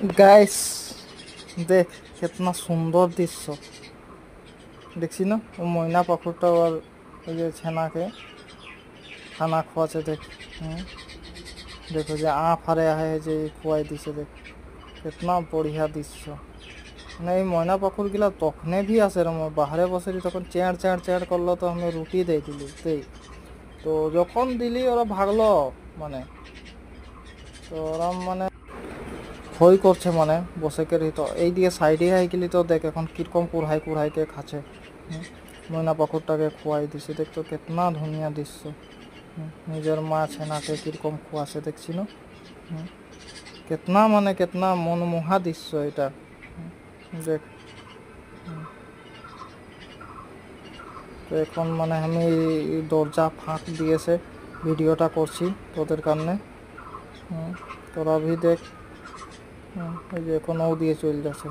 Guys দেখ कितना সুন্দর দৃশ্য দেখছি না ও ময়না পাখরটা আর ওই যে ছানাকে খানা খোয়াছে দেখ। देखो যে ফারে আহে যে খুয়াই দিছে দেখ कितना बढ़िया দৃশ্য। মানে এই ময়না পাখরগুলা তখনে भी আসে রে বাহারে বসে তখন চেঁড় চেঁড় চেঁড় করলো তো আমি রুটি দিয়ে দিলি দেই তো যখন দিলি ওরা ভাগলো মানে তো ওরা মানে ভয় করছে মানে বসে কে তো এই দিকে সাইডে আই গেলি তো দেখ এখন কিরকম কুড়াই কুড়াইকে খাচ্ছে। ময়না পাখরটাকে খোয়াই দিছে দেখ তো কেতনা ধুনিয়া দৃশ্য। নিজের মা ছেনাকে কিরকম খোয়াছে দেখছি না। কেতনা মানে কেতনা মনমোহা দৃশ্য এটা দেখ। তো এখন মানে আমি দরজা ফাঁক দিয়েছে ভিডিওটা করছি তোদের কারণে। তোরা ভি দেখ এই যে এখন ও দিয়ে চলে যাচ্ছে।